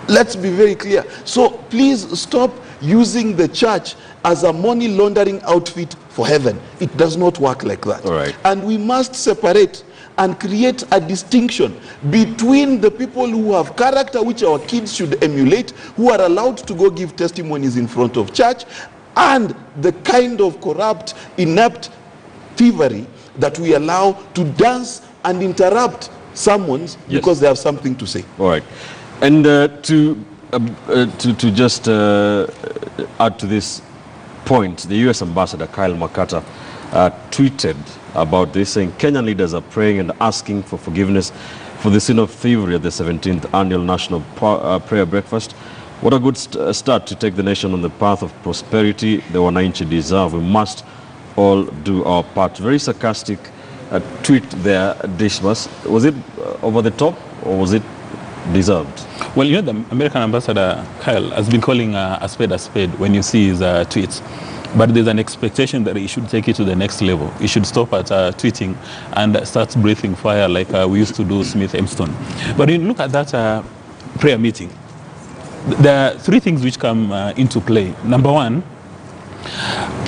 Let's be very clear. So please stop using the church as a money laundering outfit for heaven. It does not work like that. And we must separate and create a distinction between the people who have character, which our kids should emulate, who are allowed to go give testimonies in front of church, and the kind of corrupt, inept thievery that we allow to dance and interrupt sermons because they have something to say. All right. And to just add to this point, the U.S. Ambassador Kyle Makata tweeted about this, saying Kenyan leaders are praying and asking for forgiveness for the sin of thievery at the 17th Annual National Prayer Breakfast. What a good start to take the nation on the path of prosperity the Wananchi deserve. We must all do our part. Very sarcastic tweet there, Dismas. Was it over the top or was it deserved? Well, you know, the American ambassador, Kyle, has been calling a spade when you see his tweets. But there's an expectation that he should take it to the next level. He should stop at tweeting and start breathing fire like we used to do Smith Emston. But when you look at that prayer meeting, there are three things which come into play. Number one,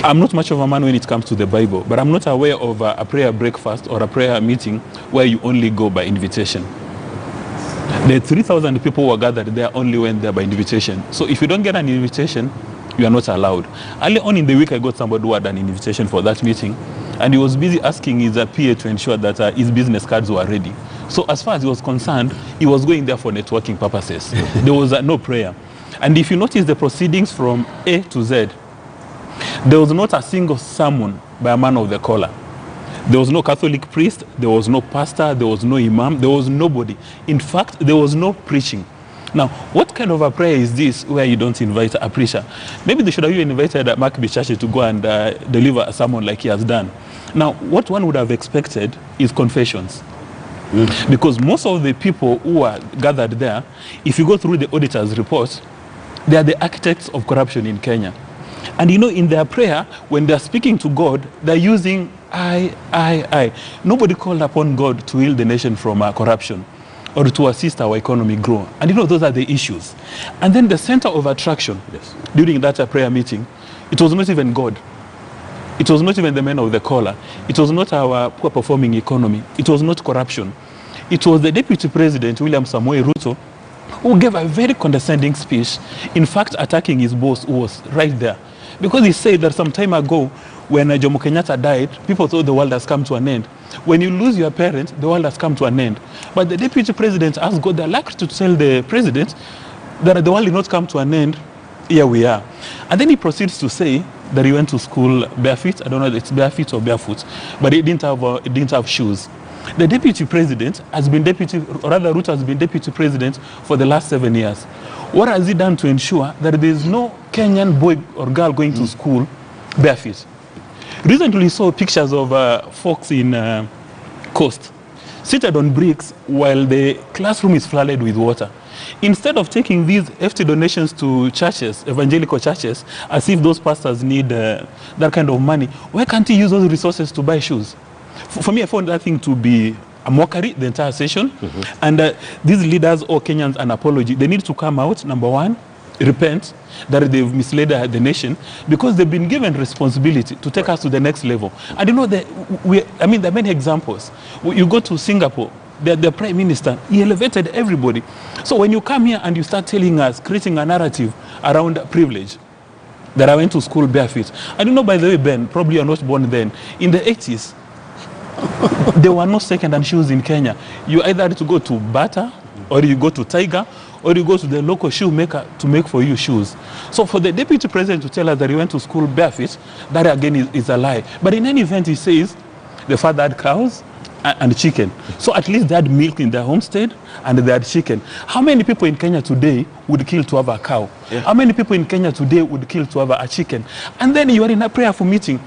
I'm not much of a man when it comes to the Bible, but I'm not aware of a prayer breakfast or a prayer meeting where you only go by invitation. The 3,000 people who were gathered there only went there by invitation. So if you don't get an invitation, you are not allowed. Early on in the week, I got somebody who had an invitation for that meeting, and he was busy asking his PA to ensure that his business cards were ready. So as far as he was concerned, he was going there for networking purposes. There was no prayer. And if you notice the proceedings from A to Z, there was not a single sermon by a man of the collar. There was no Catholic priest, there was no pastor, there was no imam, there was nobody. In fact, there was no preaching. Now, what kind of a prayer is this where you don't invite a preacher? Maybe they should have even invited Mark Bichache to go and deliver a sermon like he has done. Now, what one would have expected is confessions. Because most of the people who are gathered there, if you go through the auditor's report, they are the architects of corruption in Kenya. And you know, in their prayer, when they're speaking to God, they're using I. Nobody called upon God to heal the nation from corruption or to assist our economy grow. And you know, those are the issues. And then the center of attraction during that prayer meeting, it was not even God. It was not even the men of the collar. It was not our poor performing economy. It was not corruption. It was the Deputy President, William Samoei Ruto, who gave a very condescending speech, in fact attacking his boss who was right there. Because he said that some time ago, when Jomo Kenyatta died, people thought the world has come to an end. When you lose your parent, the world has come to an end. But the Deputy President asked God, they're likely to tell the President that the world did not come to an end. Here we are. And then he proceeds to say that he went to school barefoot. I don't know if it's barefoot or barefoot, but he didn't have shoes. The Deputy President has been Ruto has been Deputy President for the last 7 years. What has he done to ensure that there is no Kenyan boy or girl going to school barefoot? Recently saw pictures of folks in Coast seated on bricks while the classroom is flooded with water. Instead of taking these hefty donations to churches, evangelical churches, as if those pastors need that kind of money, why can't he use those resources to buy shoes? For me, I found that thing to be a mockery, the entire session. And these leaders or Kenyans, an apology. They need to come out, number one, repent that they've misled the nation, because they've been given responsibility to take us to the next level. And you know, there are many examples. You go to Singapore, the Prime Minister, he elevated everybody. So when you come here and you start telling us, creating a narrative around privilege, that I went to school barefoot. And you know, by the way, Ben, probably you're not born then. In the 80s, there were no second-hand shoes in Kenya. You either had to go to Bata, or you go to Tiger, or you go to the local shoemaker to make for you shoes. So for the deputy president to tell us that he went to school barefoot, that again is a lie. But in any event, he says the father had cows and chicken. So at least they had milk in their homestead and they had chicken. How many people in Kenya today would kill to have a cow? Yeah. How many people in Kenya today would kill to have a chicken? And then you are in a prayerful meeting.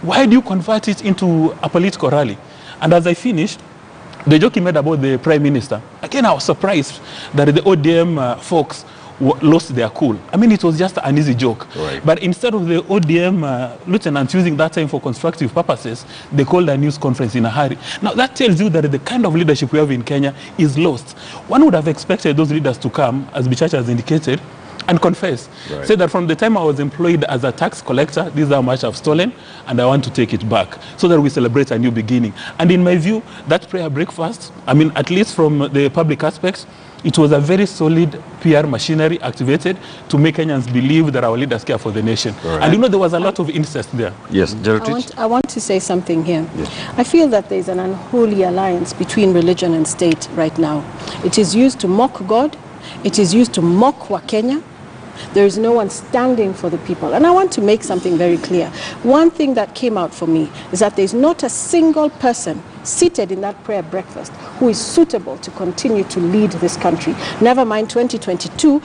Why do you convert it into a political rally? And as I finished, the joke he made about the Prime Minister, again, I was surprised that the ODM folks lost their cool. I mean, it was just an easy joke. Right. But instead of the ODM lieutenants using that time for constructive purposes, they called a news conference in a hurry. Now, that tells you that the kind of leadership we have in Kenya is lost. One would have expected those leaders to come, as Bichacha has indicated, and confess. Right. Say that from the time I was employed as a tax collector, this is how much I've stolen, and I want to take it back, so that we celebrate a new beginning. And in my view, that prayer breakfast, I mean, at least from the public aspects, it was a very solid PR machinery activated to make Kenyans believe that our leaders care for the nation. Right. And you know, there was a lot of incest there. Yes, I want to say something here. Yes. I feel that there's an unholy alliance between religion and state right now. It is used to mock God. It is used to mock Wakenya. There is no one standing for the people. And I want to make something very clear. One thing that came out for me is that there's not a single person seated in that prayer breakfast who is suitable to continue to lead this country. Never mind 2022,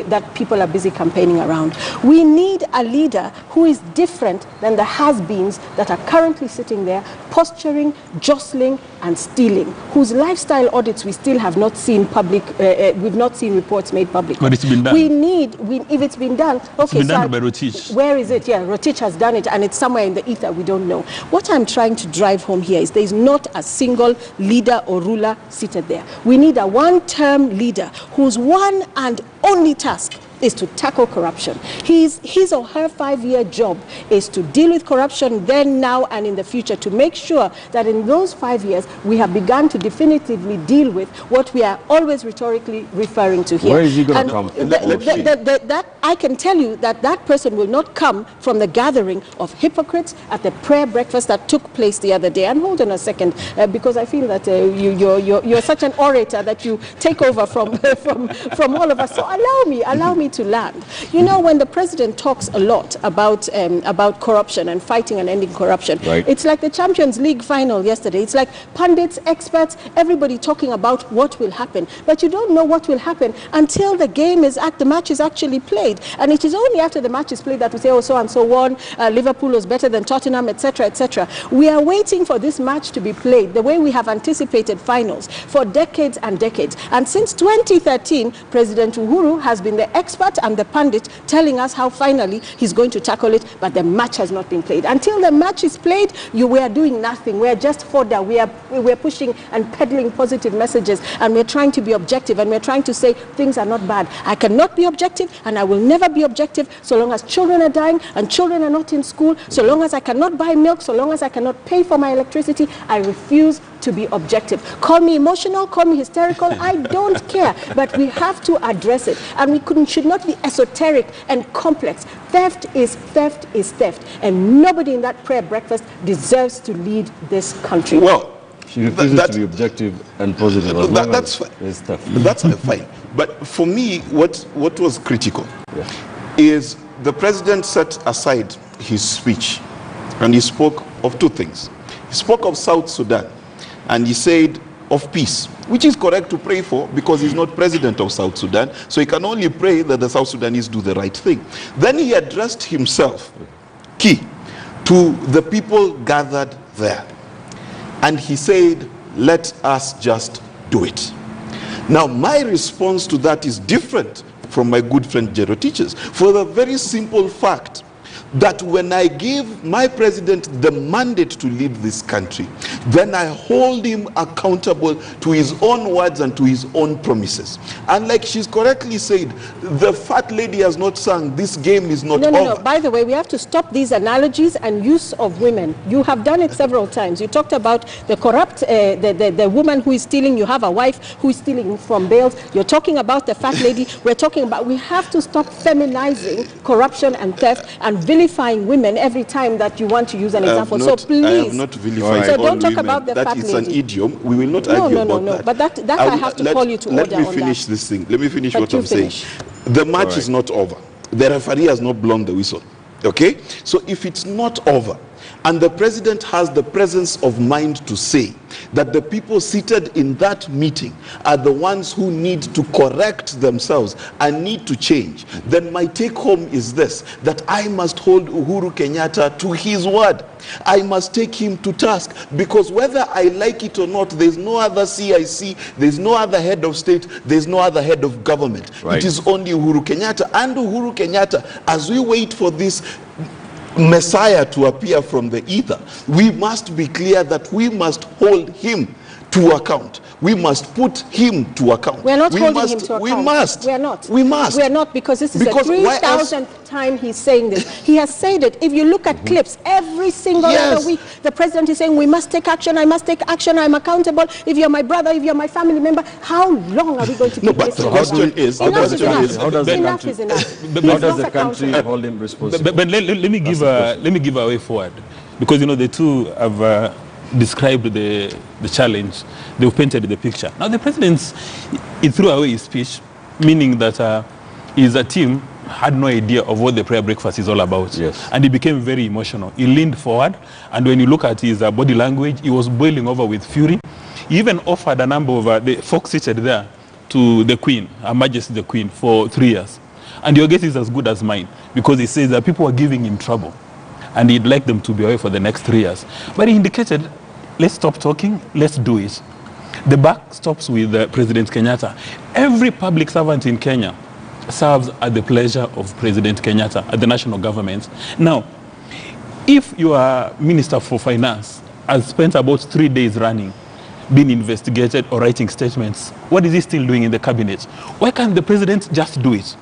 that people are busy campaigning around. We need a leader who is different than the has-beens that are currently sitting there, posturing, jostling, and stealing, whose lifestyle audits we still have not seen we've not seen reports made public. But it's been done. If it's been done, okay, it's been done by Rotich. Where is it? Yeah, Rotich has done it, and it's somewhere in the ether, we don't know. What I'm trying to drive home here is there's not a single leader or ruler seated there. We need a one-term leader whose one and only task is to tackle corruption. His or her 5-year job is to deal with corruption then, now, and in the future, to make sure that in those 5 years we have begun to definitively deal with what we are always rhetorically referring to here. Where is he going to come from? That I can tell you that person will not come from the gathering of hypocrites at the prayer breakfast that took place the other day. And hold on a second, because I feel that you're such an orator that you take over from all of us. So allow me to land. You know, when the president talks a lot about corruption and fighting and ending corruption, right, it's like the Champions League final yesterday. It's like pundits, experts, everybody talking about what will happen. But you don't know what will happen until the match is actually played. And it is only after the match is played that we say, oh, so and so won, Liverpool was better than Tottenham, etc., etc. We are waiting for this match to be played the way we have anticipated finals for decades and decades. And since 2013, President Uhuru has been the expert and the pundit telling us how finally he's going to tackle it, but the match has not been played. Until the match is played, we are doing nothing. We are just fodder. We are pushing and peddling positive messages, and we're trying to be objective, and we're trying to say things are not bad. I cannot be objective, and I will never be objective so long as children are dying and children are not in school, so long as I cannot buy milk, so long as I cannot pay for my electricity. I refuse to be objective. Call me emotional, call me hysterical, I don't care. But we have to address it. And we should not be esoteric and complex. Theft is theft is theft. And nobody in that prayer breakfast deserves to lead this country. Well, she refuses to be objective and positive. That's fine. That's fine. But for me, what was critical is the president set aside his speech and he spoke of two things. He spoke of South Sudan, and he said of peace, which is correct to pray for because he's not president of South Sudan, so he can only pray that the South Sudanese do the right thing. Then he addressed himself, to the people gathered there. And he said, let us just do it. Now, my response to that is different from my good friend Jero Teachers, for the very simple fact that when I give my president the mandate to lead this country, then I hold him accountable to his own words and to his own promises. And like she's correctly said, the fat lady has not sung, this game is not over. No. By the way, we have to stop these analogies and use of women. You have done it several times. You talked about the corrupt, the woman who is stealing. You have a wife who is stealing from bales. You're talking about the fat lady. We're talking about, we have to stop feminizing corruption and theft and vilifying women every time that you want to use an example. So please. I have not vilified so all don't talk women. about the that fat is lady. an idiom. We will not argue about that. But that I have to call you to order on that. Let me finish this thing. Let me finish But what you I'm finish. saying. The match is not over. The referee has not blown the whistle. Okay? So if it's not over, and the president has the presence of mind to say that the people seated in that meeting are the ones who need to correct themselves and need to change, then my take home is this, that I must hold Uhuru Kenyatta to his word. I must take him to task, because whether I like it or not, there's no other CIC, there's no other head of state, there's no other head of government. Right. It is only Uhuru Kenyatta. And Uhuru Kenyatta, as we wait for this Messiah to appear from the ether, we must be clear that we must hold him to account. We must put him to account. We are not holding him to account. We must. We are not. We must. We are not, because this is Because the why else- 3,000th time he's saying this. He has said it. If you look at clips, every single Yes. other week, the president is saying, we must take action, I must take action, I'm accountable. If you're my brother, if you're my family member, how long are we going to keep but this? the question is, Enough is enough. how does the Enough country- is enough. How He's does not the country accountable. hold him responsible? But let me give a way forward, because the two have described the challenge. They've painted the picture. Now the president, he threw away his speech, meaning that his team had no idea of what the prayer breakfast is all about. Yes. And he became very emotional. He leaned forward, and when you look at his body language, he was boiling over with fury. He even offered a number of the folks seated there to the Queen, Her Majesty the Queen, for 3 years. And your guess is as good as mine, because he says that people are giving him trouble, and he'd like them to be away for the next 3 years. But he indicated, let's stop talking, let's do it. The buck stops with President Kenyatta. Every public servant in Kenya serves at the pleasure of President Kenyatta, at the national government. Now, if your Minister for Finance has spent about 3 days running, being investigated or writing statements, what is he still doing in the cabinet? Why can't the president just do it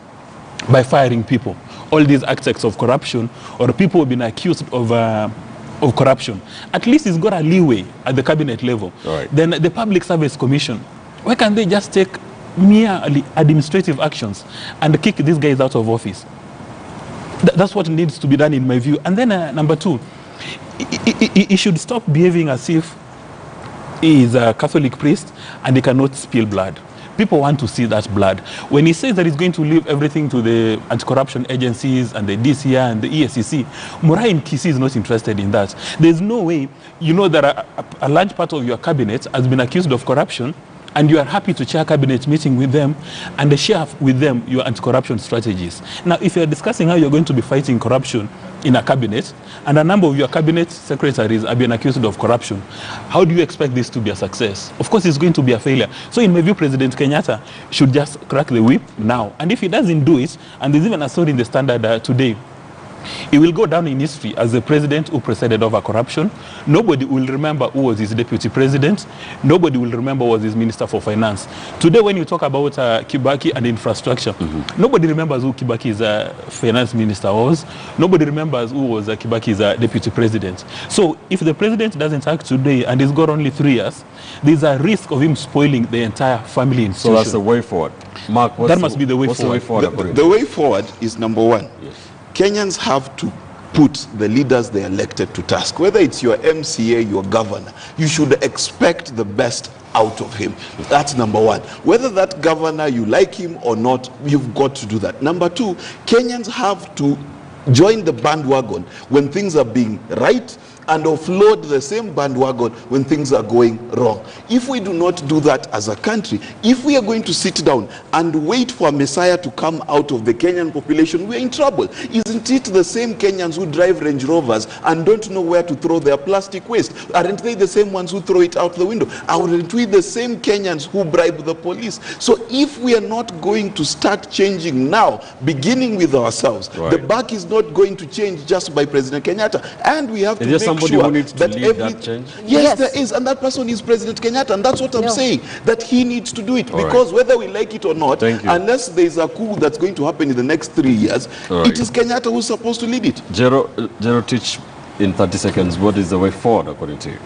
by firing people? All these acts of corruption, or people who have been accused of corruption, at least he's got a leeway at the cabinet level. Right. Then the Public Service Commission, why can't they just take merely administrative actions and kick these guys out of office? That's what needs to be done in my view. And then number two, he should stop behaving as if he is a Catholic priest and he cannot spill blood. People want to see that blood. When he says that he's going to leave everything to the anti-corruption agencies and the DCI and the ESCC, Murahi Nkisi is not interested in that. There's no way, that a large part of your cabinet has been accused of corruption, and you are happy to chair a cabinet meeting with them and share with them your anti-corruption strategies. Now, if you're discussing how you're going to be fighting corruption in a cabinet, and a number of your cabinet secretaries have been accused of corruption, how do you expect this to be a success? Of course, it's going to be a failure. So in my view, President Kenyatta should just crack the whip now. And if he doesn't do it, and there's even a story in the Standard today, he will go down in history as the president who presided over corruption. Nobody will remember who was his deputy president. Nobody will remember who was his minister for finance. Today, when you talk about Kibaki and infrastructure, nobody remembers who Kibaki's finance minister was. Nobody remembers who was Kibaki's deputy president. So if the president doesn't act today and he's got only 3 years, there's a risk of him spoiling the entire family institution. So that's the way forward. Mark, that must be the way forward. The way forward is number one. Yes. Kenyans have to put the leaders they elected to task. Whether it's your MCA, your governor, you should expect the best out of him. That's number one. Whether that governor, you like him or not, you've got to do that. Number two, Kenyans have to join the bandwagon when things are being right and offload the same bandwagon when things are going wrong. If we do not do that as a country, if we are going to sit down and wait for a messiah to come out of the Kenyan population, we are in trouble. Isn't it the same Kenyans who drive Range Rovers and don't know where to throw their plastic waste? Aren't they the same ones who throw it out the window? Aren't we the same Kenyans who bribe the police? So if we are not going to start changing now, beginning with ourselves, the buck is not going to change just by President Kenyatta. And we have to make somebody sure who needs to that lead that change? Yes, there is, and that person is President Kenyatta, and that's what I'm saying, that he needs to do it. Because whether we like it or not, unless there is a coup that's going to happen in the next 3 years, it is Kenyatta who's supposed to lead it. Jero, teach in 30 seconds, what is the way forward according to you?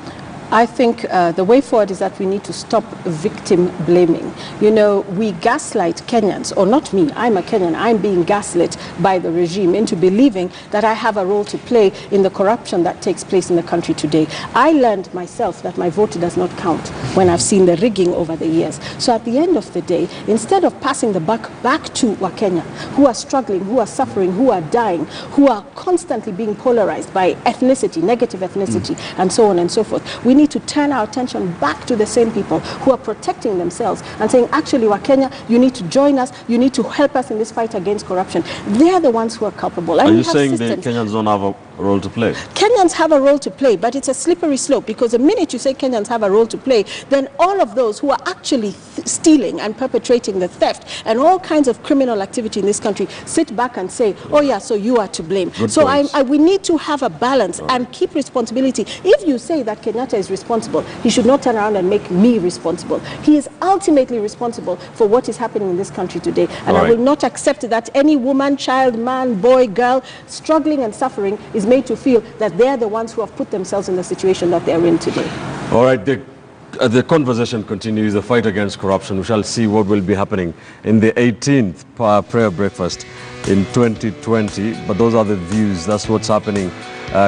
I think the way forward is that we need to stop victim blaming. You know, we gaslight Kenyans, or not me, I'm a Kenyan, I'm being gaslit by the regime into believing that I have a role to play in the corruption that takes place in the country today. I learned myself that my vote does not count when I've seen the rigging over the years. So at the end of the day, instead of passing the buck back to Wakenya, who are struggling, who are suffering, who are dying, who are constantly being polarized by ethnicity, negative ethnicity, and so on and so forth, we need to turn our attention back to the same people who are protecting themselves and saying, actually, Wakenya, you need to join us, you need to help us in this fight against corruption. They're the ones who are culpable. Are you saying the Kenyans don't have a role to play? Kenyans have a role to play, but it's a slippery slope, because the minute you say Kenyans have a role to play, then all of those who are actually stealing and perpetrating the theft and all kinds of criminal activity in this country sit back and say, oh yeah, so you are to blame. So we need to have a balance and keep responsibility. If you say that Kenyatta is responsible, he should not turn around and make me responsible. He is ultimately responsible for what is happening in this country today. And I will not accept that any woman, child, man, boy, girl struggling and suffering is made to feel that they're the ones who have put themselves in the situation that they're in today. All right, the conversation continues, the fight against corruption. We shall see what will be happening in the 18th prayer breakfast in 2020. But those are the views. That's what's happening.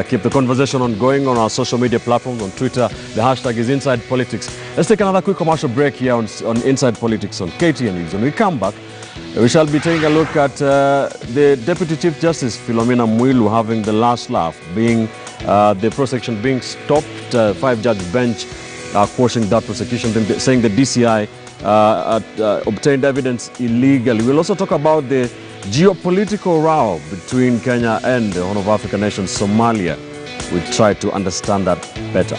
Keep the conversation on going on our social media platforms. On Twitter, the hashtag is Inside Politics. Let's take another quick commercial break here on Inside Politics on KTN News. When we come back, we shall be taking a look at the Deputy Chief Justice Philomena Mwilu having the last laugh, being the prosecution being stopped, 5-judge bench quashing that prosecution, saying the DCI obtained evidence illegally. We'll also talk about the geopolitical row between Kenya and the Horn of Africa nation, Somalia. We try to understand that better.